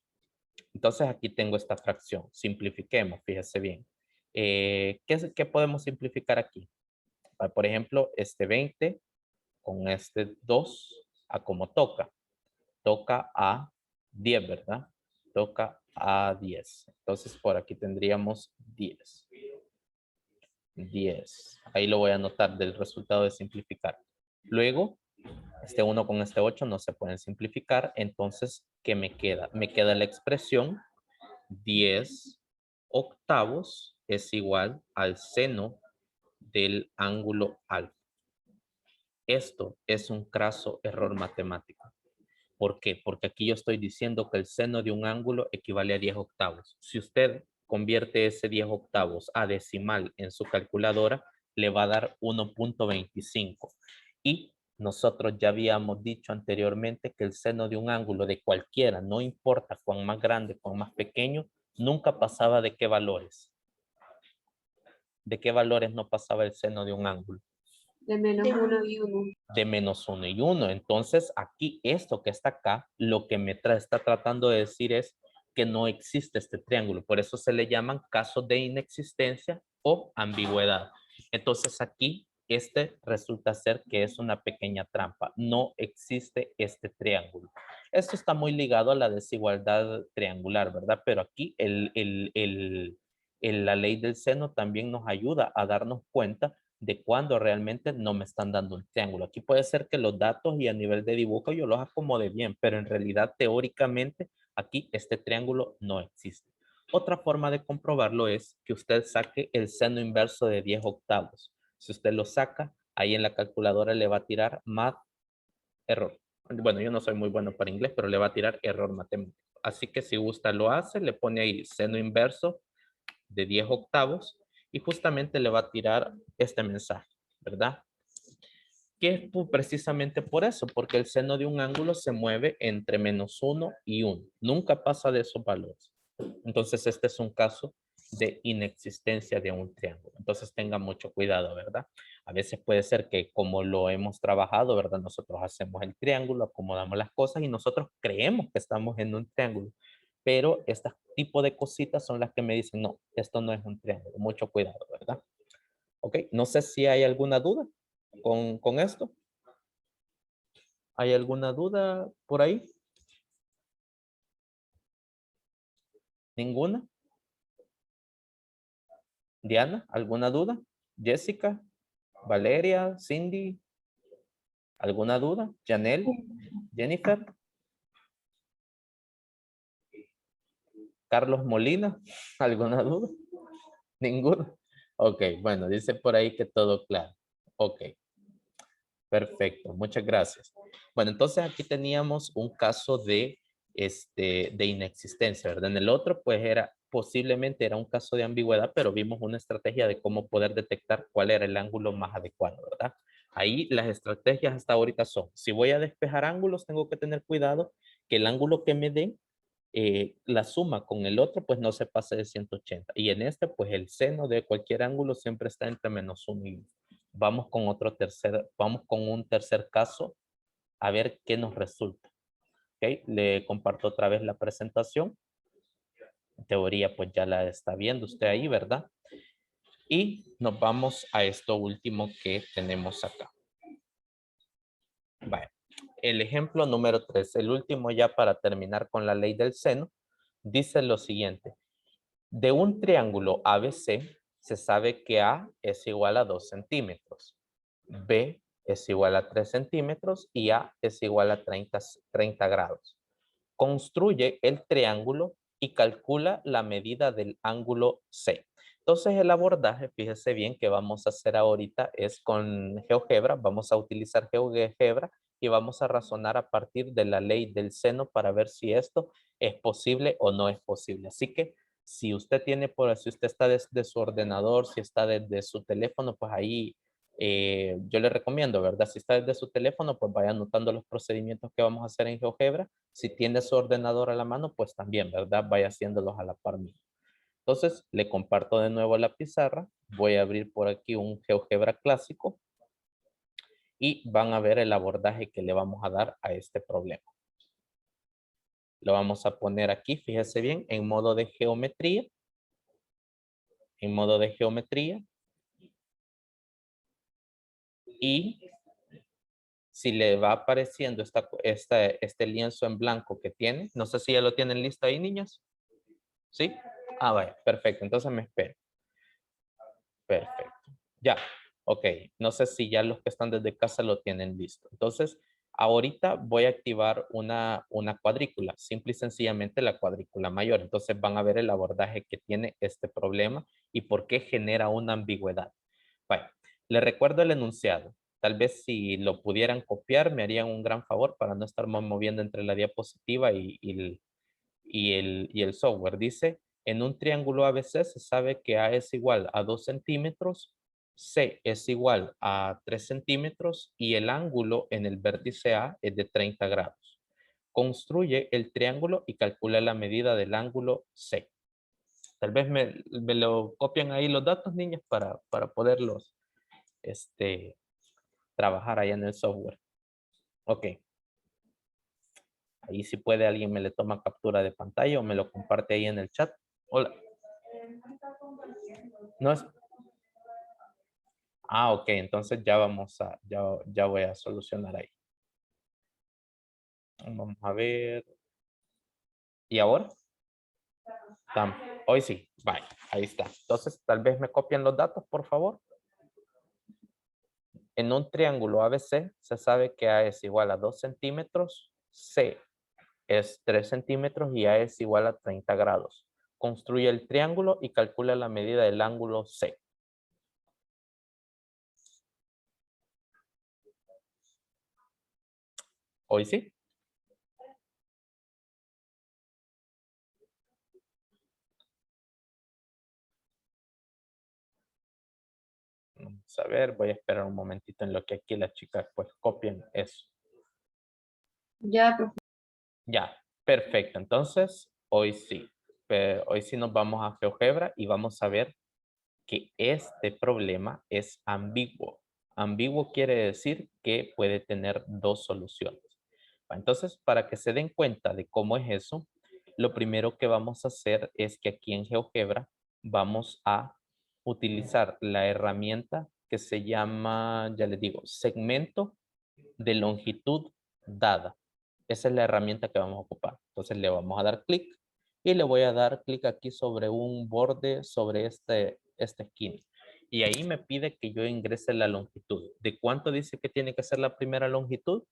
S1: Entonces aquí tengo esta fracción. Simplifiquemos, fíjese bien. ¿Qué podemos simplificar aquí? Por ejemplo, este 20 con este 2 a como toca. Toca a 10, ¿verdad? Toca a 10. Entonces por aquí tendríamos 10. 10. Ahí lo voy a anotar del resultado de simplificar. Luego, este 1 con este 8 no se pueden simplificar. Entonces, ¿qué me queda? Me queda la expresión 10 octavos es igual al seno del ángulo alfa. Esto es un craso error matemático. ¿Por qué? Porque aquí yo estoy diciendo que el seno de un ángulo equivale a 10 octavos. Si usted convierte ese 10 octavos a decimal en su calculadora, le va a dar 1.25. Y nosotros ya habíamos dicho anteriormente que el seno de un ángulo de cualquiera, no importa cuán más grande, cuán más pequeño, nunca pasaba de qué valores. ¿De qué valores no pasaba el seno de un ángulo?
S3: De menos 1 y 1.
S1: De menos 1 y 1. Entonces, aquí, esto que está acá, lo que me está tratando de decir es que no existe este triángulo. Por eso se le llaman casos de inexistencia o ambigüedad. Entonces, aquí, resulta ser que es una pequeña trampa. No existe este triángulo. Esto está muy ligado a la desigualdad triangular, ¿verdad? Pero aquí, la ley del seno también nos ayuda a darnos cuenta de cuando realmente no me están dando un triángulo. Aquí puede ser que los datos y a nivel de dibujo yo los acomode bien, pero en realidad teóricamente aquí este triángulo no existe. Otra forma de comprobarlo es que usted saque el seno inverso de 10 octavos. Si usted lo saca, ahí en la calculadora le va a tirar error. Bueno, yo no soy muy bueno para inglés, pero le va a tirar error matemático. Así que si gusta lo hace, le pone ahí seno inverso de 10 octavos y justamente le va a tirar este mensaje, ¿verdad? Que es precisamente por eso, porque el seno de un ángulo se mueve entre menos 1 y 1. Nunca pasa de esos valores. Entonces, este es un caso de inexistencia de un triángulo. Entonces, tenga mucho cuidado, ¿verdad? A veces puede ser que como lo hemos trabajado, ¿verdad? Nosotros hacemos el triángulo, acomodamos las cosas y nosotros creemos que estamos en un triángulo. Pero este tipo de cositas son las que me dicen, no, esto no es un triángulo. Mucho cuidado, ¿verdad? Ok, no sé si hay alguna duda con esto. ¿Hay alguna duda por ahí? ¿Ninguna? Diana, ¿alguna duda? Jessica, Valeria, Cindy, ¿alguna duda? Janelle, Jennifer, Carlos Molina, ¿alguna duda? Ninguna. Ok, bueno, dice por ahí que todo claro. Ok. Perfecto, muchas gracias. Bueno, entonces aquí teníamos un caso de inexistencia, ¿verdad? En el otro, pues posiblemente era un caso de ambigüedad, pero vimos una estrategia de cómo poder detectar cuál era el ángulo más adecuado, ¿verdad? Ahí las estrategias hasta ahorita son, si voy a despejar ángulos, tengo que tener cuidado que el ángulo que me den, la suma con el otro, pues no se pase de 180. Y en este, pues el seno de cualquier ángulo siempre está entre -1 y 1. Vamos con un tercer caso a ver qué nos resulta. ¿Ok? Le comparto otra vez la presentación. En teoría, pues ya la está viendo usted ahí, ¿verdad? Y nos vamos a esto último que tenemos acá. Vale. El ejemplo número 3, el último ya para terminar con la ley del seno, dice lo siguiente. De un triángulo ABC se sabe que A es igual a 2 centímetros, B es igual a 3 centímetros y A es igual a 30 grados. Construye el triángulo y calcula la medida del ángulo C. Entonces el abordaje, fíjese bien, que vamos a hacer ahorita es con GeoGebra. Vamos a utilizar GeoGebra y vamos a razonar a partir de la ley del seno para ver si esto es posible o no es posible. Así que si usted tiene, si usted está desde su ordenador, si está desde su teléfono, pues ahí yo le recomiendo, ¿verdad? Si está desde su teléfono, pues vaya anotando los procedimientos que vamos a hacer en GeoGebra. Si tiene su ordenador a la mano, pues también, ¿verdad? Vaya haciéndolos a la par mismo. Entonces, le comparto de nuevo la pizarra. Voy a abrir por aquí un GeoGebra clásico y van a ver el abordaje que le vamos a dar a este problema. Lo vamos a poner aquí, fíjese bien, en modo de geometría. En modo de geometría. Y si le va apareciendo este lienzo en blanco que tiene, no sé si ya lo tienen listo ahí, niños. ¿Sí? Ah, vaya, perfecto. Entonces me espero. Perfecto. Ya, ok. No sé si ya los que están desde casa lo tienen listo. Entonces, ahorita voy a activar una cuadrícula, simple y sencillamente la cuadrícula mayor. Entonces van a ver el abordaje que tiene este problema y por qué genera una ambigüedad. Bueno, les recuerdo el enunciado. Tal vez si lo pudieran copiar, me harían un gran favor para no estar moviendo entre la diapositiva y el software. Dice, en un triángulo ABC se sabe que A es igual a 2 centímetros, C es igual a 3 centímetros y el ángulo en el vértice A es de 30 grados. Construye el triángulo y calcula la medida del ángulo C. Tal vez me lo copian ahí los datos, niñas, para poderlos trabajar ahí en el software. Ok. Ahí si puede alguien me le toma captura de pantalla o me lo comparte ahí en el chat. Hola. No es. Ah, ok. Entonces ya ya voy a solucionar ahí. Vamos a ver. ¿Y ahora? Hoy sí. Bye. Ahí está. Entonces tal vez me copian los datos, por favor. En un triángulo ABC se sabe que A es igual a 2 centímetros, C es 3 centímetros y A es igual a 30 grados. Construye el triángulo y calcula la medida del ángulo C. Hoy sí. Vamos a ver, voy a esperar un momentito en lo que aquí las chicas pues copien eso.
S3: Ya, profe.
S1: Ya, perfecto. Entonces, hoy sí. Hoy sí nos vamos a GeoGebra y vamos a ver que este problema es ambiguo. Ambiguo quiere decir que puede tener dos soluciones. Entonces, para que se den cuenta de cómo es eso, lo primero que vamos a hacer es que aquí en GeoGebra vamos a utilizar la herramienta que se llama, ya les digo, segmento de longitud dada. Esa es la herramienta que vamos a ocupar. Entonces le vamos a dar clic y le voy a dar clic aquí sobre un borde sobre esta esquina. Y ahí me pide que yo ingrese la longitud. ¿De cuánto dice que tiene que ser la primera longitud?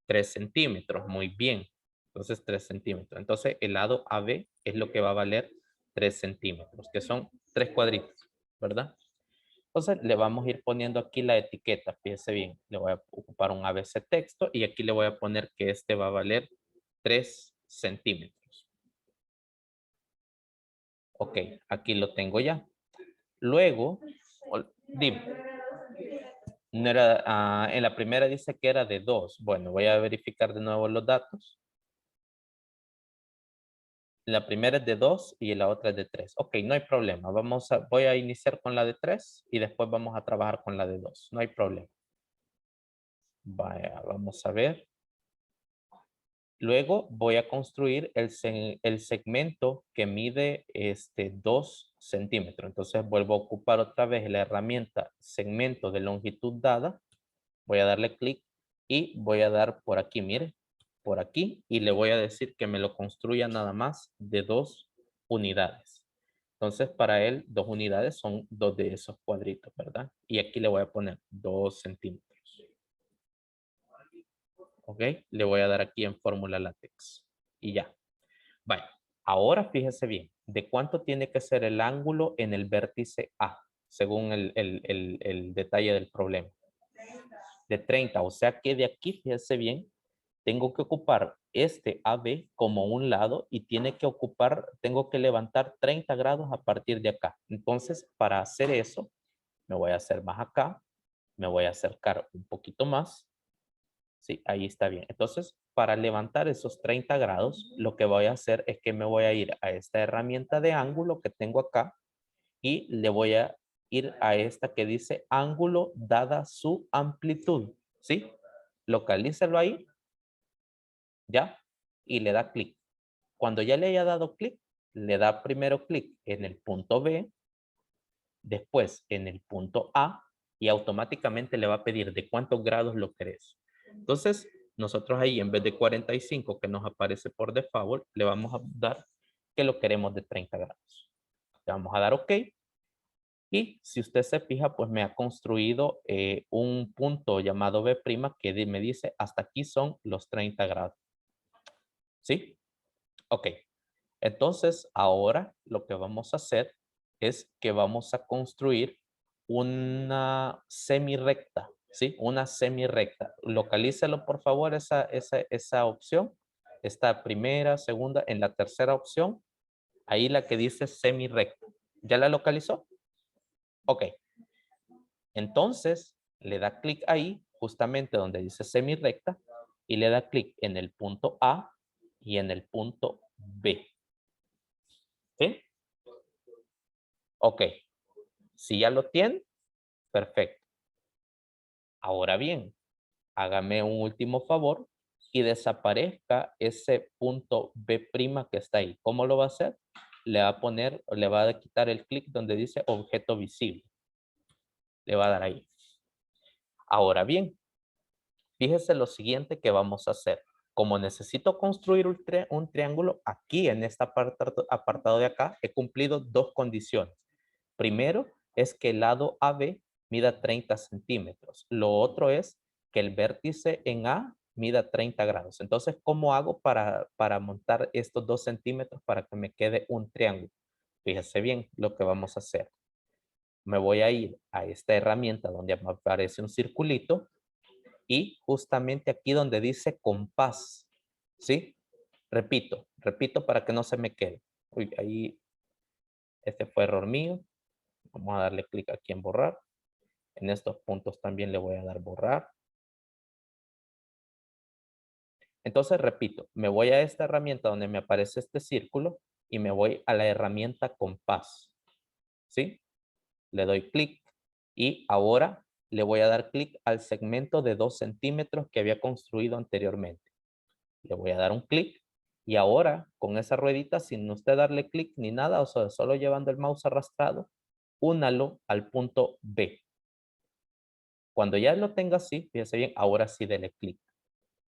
S1: 3 centímetros, muy bien. Entonces 3 centímetros. Entonces el lado AB es lo que va a valer 3 centímetros, que son 3 cuadritos, ¿verdad? Entonces le vamos a ir poniendo aquí la etiqueta, fíjese bien, le voy a ocupar un ABC texto y aquí le voy a poner que este va a valer 3 centímetros. Ok, aquí lo tengo ya. Luego, dime, no era, en la primera dice que era de 2. Bueno, voy a verificar de nuevo los datos. La primera es de 2 y la otra es de 3. Ok, no hay problema. Voy a iniciar con la de 3 y después vamos a trabajar con la de 2. No hay problema. Vaya, vamos a ver. Luego voy a construir el segmento que mide 2 centímetros. Entonces vuelvo a ocupar otra vez la herramienta segmento de longitud dada. Voy a darle clic y voy a dar por aquí, mire, por aquí, y le voy a decir que me lo construya nada más de 2 unidades. Entonces para él 2 unidades son 2 de esos cuadritos, ¿verdad? Y aquí le voy a poner 2 centímetros. ¿Ok? Le voy a dar aquí en fórmula látex. Y ya. Vaya. Ahora fíjese bien. ¿De cuánto tiene que ser el ángulo en el vértice A? Según el detalle del problema. De 30. O sea que de aquí, fíjese bien, tengo que ocupar este AB como un lado y tengo que levantar 30 grados a partir de acá. Entonces, para hacer eso, me voy a hacer más acá. Me voy a acercar un poquito más. Sí, ahí está bien. Entonces, para levantar esos 30 grados, lo que voy a hacer es que me voy a ir a esta herramienta de ángulo que tengo acá y le voy a ir a esta que dice ángulo dada su amplitud. ¿Sí? Localícelo ahí. ¿Ya? Y le da clic. Cuando ya le haya dado clic, le da primero clic en el punto B, después en el punto A y automáticamente le va a pedir de cuántos grados lo querés. Entonces, nosotros ahí en vez de 45 que nos aparece por default, le vamos a dar que lo queremos de 30 grados. Le vamos a dar OK. Y si usted se fija, pues me ha construido un punto llamado B' que me dice hasta aquí son los 30 grados. ¿Sí? Ok. Entonces, ahora lo que vamos a hacer es que vamos a construir una semirecta, ¿sí? Una semirecta. Localícelo, por favor, esa opción. Esta primera, segunda, en la tercera opción, ahí la que dice semirecta. ¿Ya la localizó? Ok. Entonces, le da clic ahí, justamente donde dice semirecta, y le da clic en el punto A y en el punto B. ¿Sí? Ok. Si ya lo tiene, perfecto. Ahora bien, hágame un último favor y desaparezca ese punto B' que está ahí. ¿Cómo lo va a hacer? Le va a poner, le va a quitar el clic donde dice objeto visible. Le va a dar ahí. Ahora bien, fíjese lo siguiente que vamos a hacer. Como necesito construir un triángulo, aquí en este apartado de acá, he cumplido 2 condiciones. Primero es que el lado AB mida 30 centímetros. Lo otro es que el vértice en A mida 30 grados. Entonces, ¿cómo hago para montar estos 2 centímetros para que me quede un triángulo? Fíjese bien lo que vamos a hacer. Me voy a ir a esta herramienta donde me aparece un circulito y justamente aquí donde dice compás, ¿sí? Repito para que no se me quede. Uy, ahí, este fue error mío. Vamos a darle clic aquí en borrar. En estos puntos también le voy a dar borrar. Entonces, repito, me voy a esta herramienta donde me aparece este círculo y me voy a la herramienta compás, ¿sí? Le doy clic y ahora le voy a dar clic al segmento de 2 centímetros que había construido anteriormente. Le voy a dar un clic y ahora con esa ruedita, sin usted darle clic ni nada, o sea, solo llevando el mouse arrastrado, únalo al punto B. Cuando ya lo tenga así, fíjese bien, ahora sí dele clic.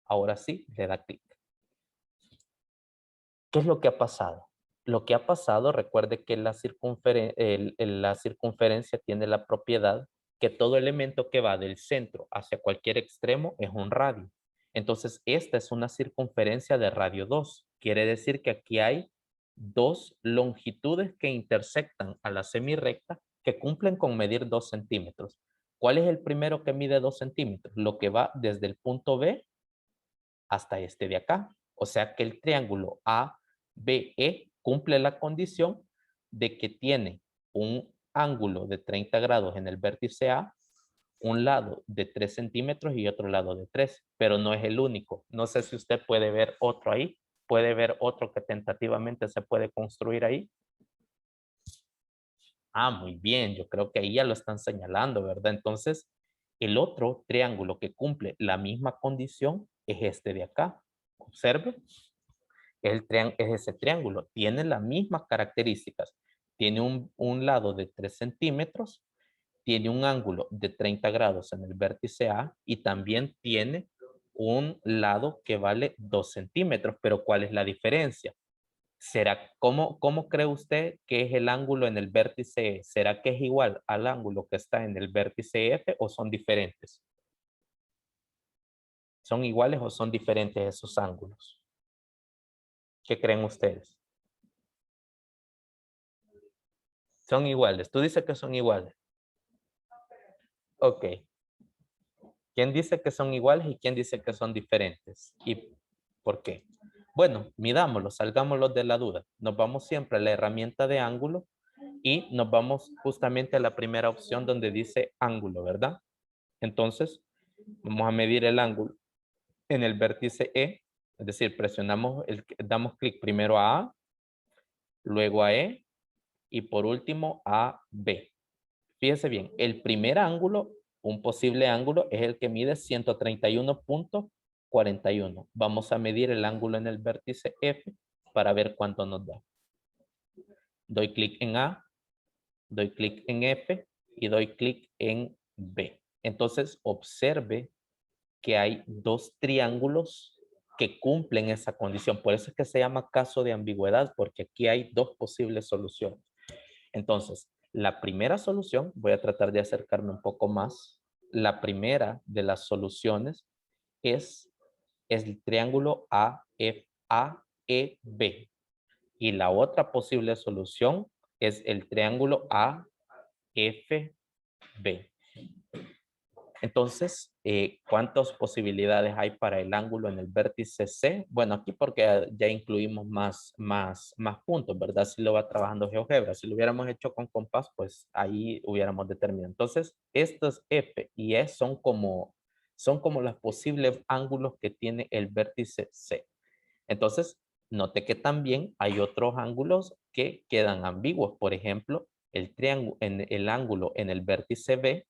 S1: Ahora sí le da clic. ¿Qué es lo que ha pasado? Lo que ha pasado, recuerde que la circunferencia tiene la propiedad que todo elemento que va del centro hacia cualquier extremo es un radio. Entonces, esta es una circunferencia de radio 2. Quiere decir que aquí hay 2 longitudes que intersectan a la semirrecta que cumplen con medir 2 centímetros. ¿Cuál es el primero que mide 2 centímetros? Lo que va desde el punto B hasta este de acá. O sea que el triángulo ABE cumple la condición de que tiene un ángulo de 30 grados en el vértice A, un lado de 3 centímetros y otro lado de 3, pero no es el único. No sé si usted puede ver otro ahí. ¿Puede ver otro que tentativamente se puede construir ahí? Ah, muy bien. Yo creo que ahí ya lo están señalando, ¿verdad? Entonces, el otro triángulo que cumple la misma condición es este de acá. Observe, es ese triángulo. Tiene las mismas características. Tiene un lado de 3 centímetros, tiene un ángulo de 30 grados en el vértice A y también tiene un lado que vale 2 centímetros. Pero ¿cuál es la diferencia? ¿Cómo cree usted que es el ángulo en el vértice E? ¿Será que es igual al ángulo que está en el vértice F o son diferentes? ¿Son iguales o son diferentes esos ángulos? ¿Qué creen ustedes? Son iguales. Tú dices que son iguales. Ok. ¿Quién dice que son iguales y quién dice que son diferentes? ¿Y por qué? Bueno, midámoslo, salgámoslos de la duda. Nos vamos siempre a la herramienta de ángulo y nos vamos justamente a la primera opción donde dice ángulo, ¿verdad? Entonces, vamos a medir el ángulo en el vértice E, es decir, damos clic primero a A, luego a E y por último a B. Fíjese bien, el primer ángulo, un posible ángulo, es el que mide 131.41. Vamos a medir el ángulo en el vértice F para ver cuánto nos da. Doy clic en A, doy clic en F y doy clic en B. Entonces, observe que hay dos triángulos que cumplen esa condición. Por eso es que se llama caso de ambigüedad, porque aquí hay dos posibles soluciones. Entonces, la primera solución, voy a tratar de acercarme un poco más. La primera de las soluciones es el triángulo AEB. Y la otra posible solución es el triángulo AFB. Entonces, ¿cuántas posibilidades hay para el ángulo en el vértice C? Bueno, aquí porque ya incluimos más puntos, ¿verdad? Si lo va trabajando GeoGebra. Si lo hubiéramos hecho con compás, pues ahí hubiéramos determinado. Entonces, estos F y E son como los posibles ángulos que tiene el vértice C. Entonces, note que también hay otros ángulos que quedan ambiguos. Por ejemplo, el ángulo en el vértice B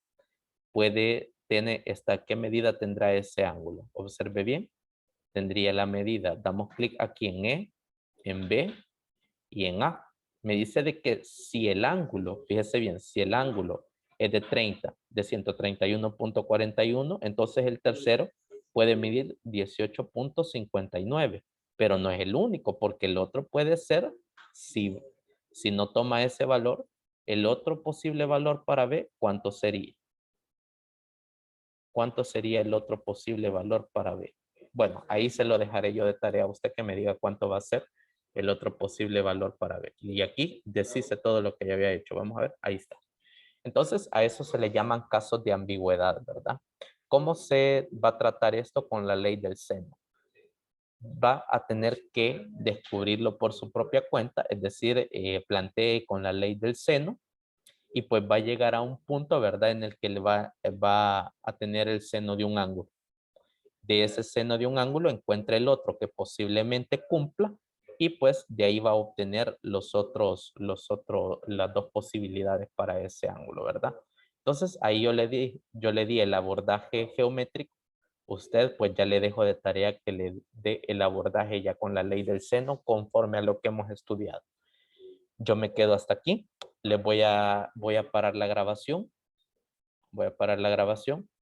S1: ¿qué medida tendrá ese ángulo? Observe bien. Tendría la medida. Damos clic aquí en E, en B y en A. Me dice de que si el ángulo, fíjese bien, si el ángulo es de 30, de 131.41, entonces el tercero puede medir 18.59, pero no es el único, porque el otro puede ser, si no toma ese valor, el otro posible valor para B, ¿cuánto sería? ¿Cuánto sería el otro posible valor para B? Bueno, ahí se lo dejaré yo de tarea a usted que me diga cuánto va a ser el otro posible valor para B. Y aquí deshice todo lo que ya había hecho. Vamos a ver, ahí está. Entonces, a eso se le llaman casos de ambigüedad, ¿verdad? ¿Cómo se va a tratar esto con la ley del seno? Va a tener que descubrirlo por su propia cuenta, es decir, plantee con la ley del seno y pues va a llegar a un punto, ¿verdad? En el que le va a tener el seno de un ángulo. De ese seno de un ángulo encuentra el otro que posiblemente cumpla y pues de ahí va a obtener las dos posibilidades para ese ángulo, ¿verdad? Entonces ahí yo le di el abordaje geométrico. Usted pues ya le dejo de tarea que le dé el abordaje ya con la ley del seno conforme a lo que hemos estudiado. Yo me quedo hasta aquí. Voy a parar la grabación. Voy a parar la grabación